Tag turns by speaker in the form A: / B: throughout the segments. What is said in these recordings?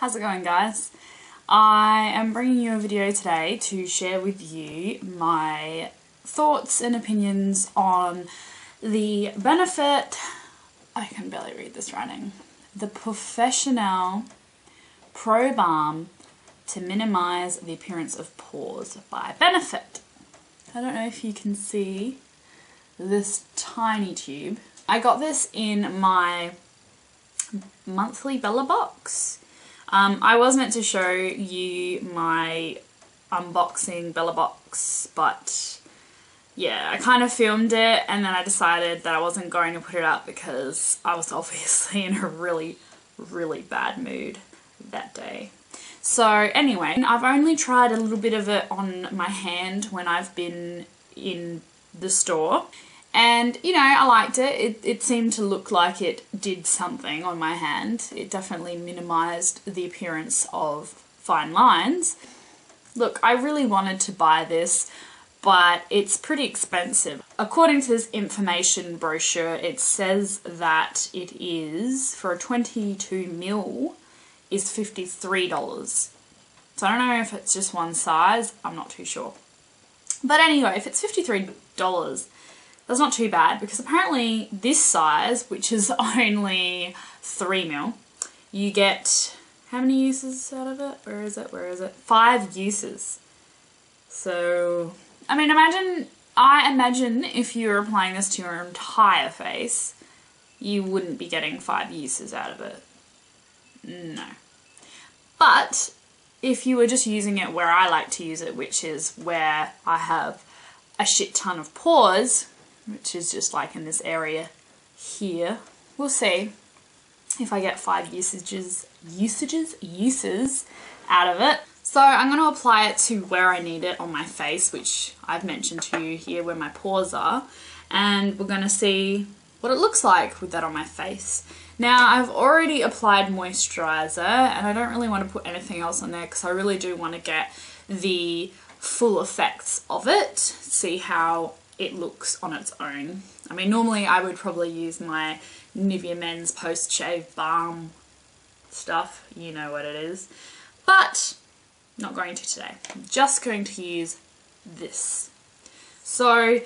A: How's it going, guys? I am bringing you a video today to share with you my thoughts and opinions on the Benefit, I can barely read this writing, the Porefessional Pro Balm to minimise the appearance of pores by Benefit. I don't know if you can see this tiny tube. I got this in my monthly Bella box. I was meant to show you my unboxing Bella box, but yeah, I kind of filmed it and then I decided that I wasn't going to put it up because I was obviously in a really bad mood that day. So anyway, I've only tried a little bit of it on my hand when I've been in the store. And, you know, I liked it. It seemed to look like it did something on my hand. It definitely minimised the appearance of fine lines. Look, I really wanted to buy this, but it's pretty expensive. According to this information brochure, it says that it is, for a 22ml, is $53. So I don't know if it's just one size. I'm not too sure. But anyway, if it's $53, that's not too bad, because apparently this size, which is only 3ml, you get, how many uses out of it? Where is it? 5 uses. So, I mean, I imagine if you were applying this to your entire face, you wouldn't be getting 5 uses out of it. No. But if you were just using it where I like to use it, which is where I have a shit ton of pores, which is just like in this area here. We'll see if I get 5 uses out of it. So I'm going to apply it to where I need it on my face, which I've mentioned to you here where my pores are. And we're going to see what it looks like with that on my face. Now, I've already applied moisturizer and I don't really want to put anything else on there because I really do want to get the full effects of it, see how it looks on its own. I mean, normally I would probably use my Nivea Men's post-shave balm stuff, you know what it is, but not going to today. I'm just going to use this. So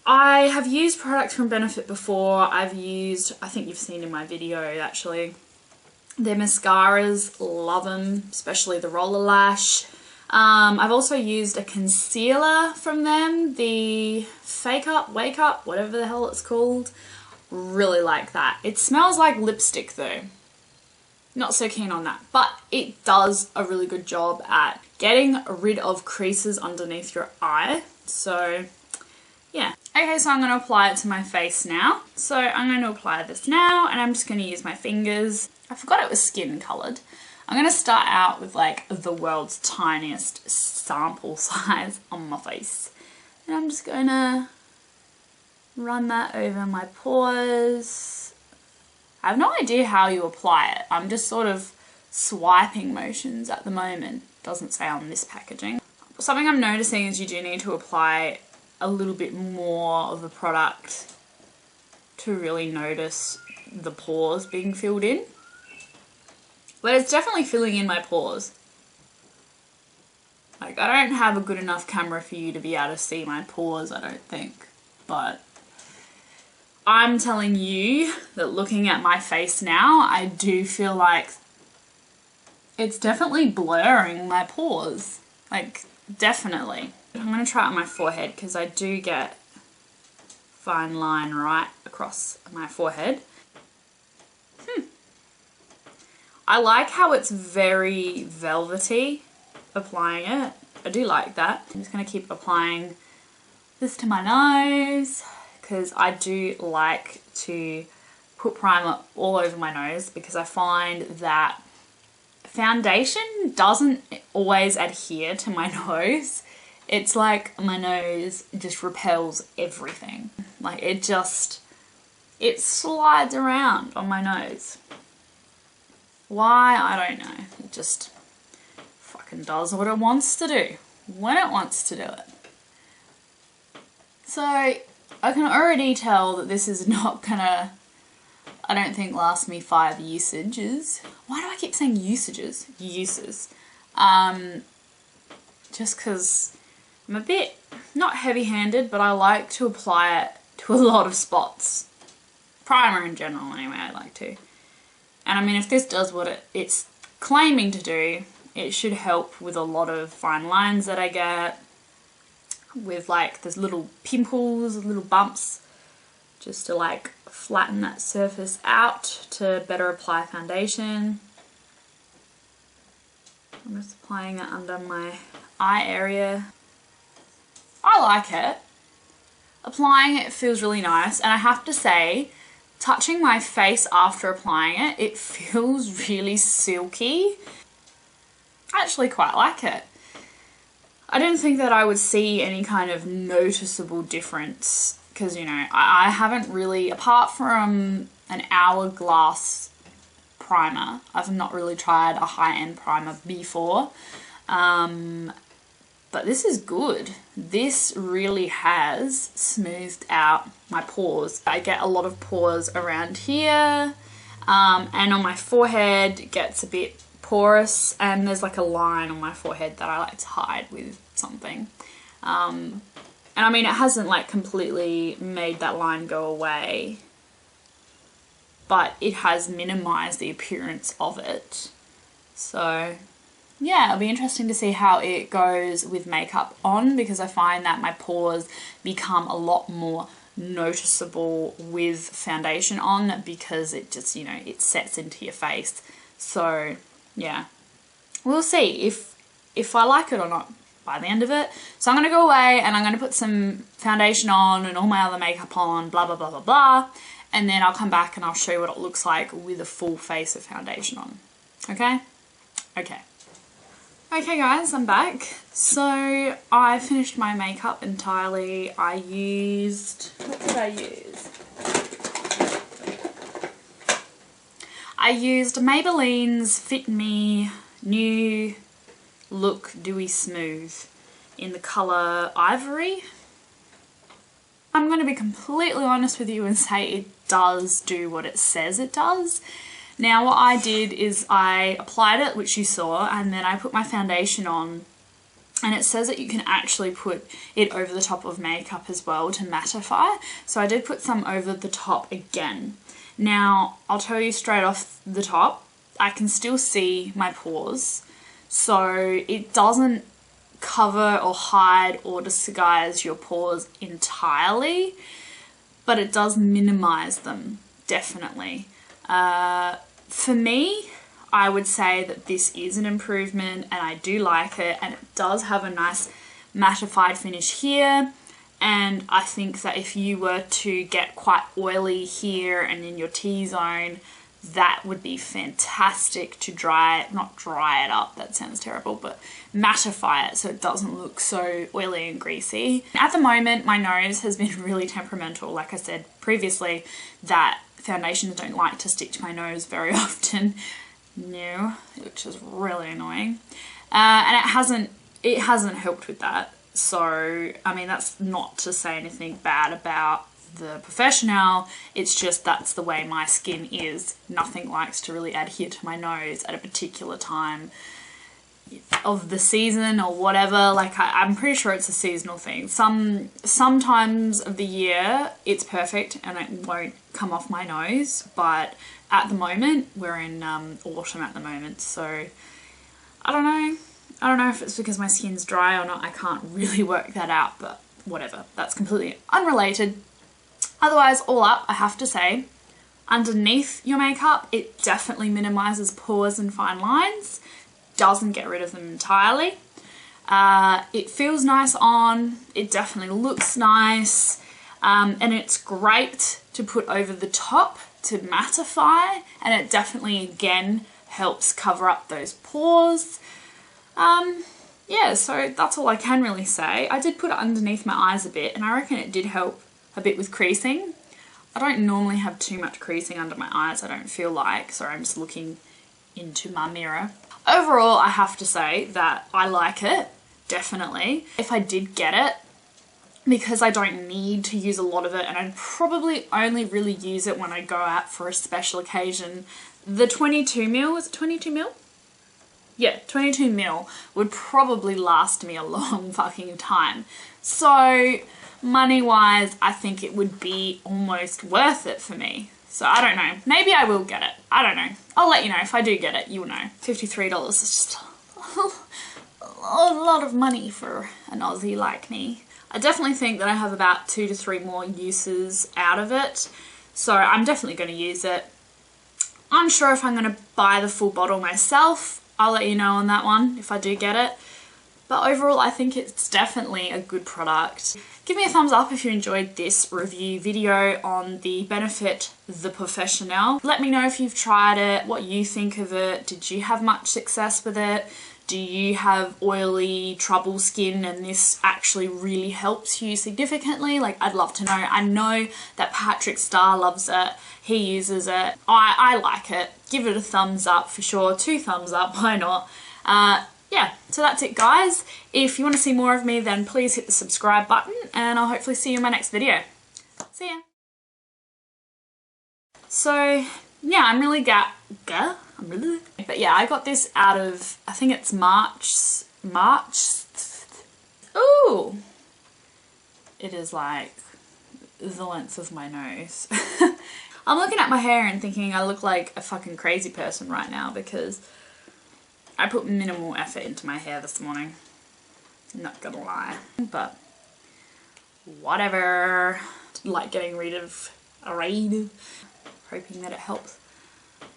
A: I have used products from Benefit before. I've used, I think you've seen in my video actually, their mascaras, love them, especially the Roller Lash. I've also used a concealer from them, the Fake Up, Wake Up, whatever the hell it's called. Really like that. It smells like lipstick though. Not so keen on that, but it does a really good job at getting rid of creases underneath your eye. So yeah. Okay, so I'm going to apply it to my face now. So I'm going to apply this now and I'm just going to use my fingers. I forgot it was skin coloured. I'm going to start out with like the world's tiniest sample size on my face. And I'm just going to run that over my pores. I have no idea how you apply it. I'm just sort of swiping motions at the moment. Doesn't say on this packaging. Something I'm noticing is you do need to apply a little bit more of the product to really notice the pores being filled in. But it's definitely filling in my pores. Like, I don't have a good enough camera for you to be able to see my pores, I don't think. But I'm telling you that looking at my face now, I do feel like it's definitely blurring my pores. Like, definitely. I'm going to try it on my forehead because I do get fine line right across my forehead. I like how it's very velvety applying it. I do like that. I'm just going to keep applying this to my nose because I do like to put primer all over my nose because I find that foundation doesn't always adhere to my nose. It's like my nose just repels everything. Like it slides around on my nose. Why? I don't know. It just fucking does what it wants to do when it wants to do it. So I can already tell that this is not gonna I don't think lasts me 5 usages. Why do I keep saying usages? Uses. Just because I'm a bit, not heavy-handed, but I like to apply it to a lot of spots. Primer in general anyway, I like to. And I mean, if this does what it's claiming to do, it should help with a lot of fine lines that I get, with like those little pimples, little bumps, just to like flatten that surface out to better apply foundation. I'm just applying it under my eye area. I like it. Applying it feels really nice, and I have to say, touching my face after applying it, it feels really silky. I actually quite like it. I didn't think that I would see any kind of noticeable difference because, you know, I haven't really, apart from an Hourglass primer, I've not really tried a high-end primer before. But this is good. This really has smoothed out my pores. I get a lot of pores around here, and on my forehead it gets a bit porous, and there's like a line on my forehead that I like to hide with something. And I mean, it hasn't like completely made that line go away, but it has minimized the appearance of it. So yeah, it'll be interesting to see how it goes with makeup on, because I find that my pores become a lot more noticeable with foundation on, because it just, you know, it sets into your face. So yeah, we'll see if I like it or not by the end of it. So I'm going to go away and I'm going to put some foundation on and all my other makeup on, blah, blah, blah, blah, blah. And then I'll come back and I'll show you what it looks like with a full face of foundation on. Okay? Okay. Okay guys, I'm back. So I finished my makeup entirely. I used, what did I use? I used Maybelline's Fit Me New Look Dewy Smooth in the colour Ivory. I'm going to be completely honest with you and say it does do what it says it does. Now what I did is I applied it, which you saw, and then I put my foundation on, and it says that you can actually put it over the top of makeup as well to mattify. So I did put some over the top again. Now I'll tell you straight off the top, I can still see my pores, so it doesn't cover or hide or disguise your pores entirely, but it does minimize them, definitely. For me, I would say that this is an improvement and I do like it, and it does have a nice mattified finish here. And I think that if you were to get quite oily here and in your T-zone, that would be fantastic to dry it, not dry it up, that sounds terrible, but mattify it so it doesn't look so oily and greasy. At the moment, my nose has been really temperamental. Like I said previously, that foundations don't like to stick to my nose very often. No, which is really annoying. And it hasn't helped with that. So, I mean, that's not to say anything bad about the Porefessional, it's just that's the way my skin is. Nothing likes to really adhere to my nose at a particular time of the season or whatever. Like I'm pretty sure it's a seasonal thing. Some times of the year it's perfect and it won't come off my nose, but at the moment we're in autumn at the moment, so I don't know if it's because my skin's dry or not. I can't really work that out, but whatever, that's completely unrelated. Otherwise, all up, I have to say, underneath your makeup, it definitely minimizes pores and fine lines, doesn't get rid of them entirely. It feels nice on, it definitely looks nice, and it's great to put over the top to mattify, and it definitely, again, helps cover up those pores. Yeah, so that's all I can really say. I did put it underneath my eyes a bit, and I reckon it did help a bit with creasing. I don't normally have too much creasing under my eyes, I don't feel like. Sorry, I'm just looking into my mirror. Overall, I have to say that I like it, definitely. If I did get it, because I don't need to use a lot of it, and I'd probably only really use it when I go out for a special occasion. The 22ml, is it 22ml? Yeah, 22ml would probably last me a long fucking time. So money-wise, I think it would be almost worth it for me. So I don't know. Maybe I will get it. I don't know. I'll let you know. If I do get it, you'll know. $53 is just a lot of money for an Aussie like me. I definitely think that I have about 2 to 3 more uses out of it. So I'm definitely going to use it. I'm sure if I'm going to buy the full bottle myself, I'll let you know on that one if I do get it. But overall, I think it's definitely a good product. Give me a thumbs up if you enjoyed this review video on the Benefit Porefessional. Let me know if you've tried it, what you think of it. Did you have much success with it? Do you have oily, trouble skin and this actually really helps you significantly? Like, I'd love to know. I know that Patrick Starr loves it. He uses it. I like it. Give it a thumbs up for sure. 2 thumbs up, why not? Yeah, so that's it, guys. If you want to see more of me, then please hit the subscribe button and I'll hopefully see you in my next video. See ya. So, yeah, I'm really but yeah, I got this out of, I think it's March. Ooh! It is like the length of my nose. I'm looking at my hair and thinking I look like a fucking crazy person right now because I put minimal effort into my hair this morning. I'm not gonna lie. But whatever. Like getting rid of a raid. Hoping that it helps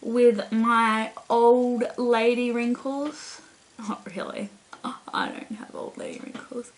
A: with my old lady wrinkles. Not really. I don't have old lady wrinkles.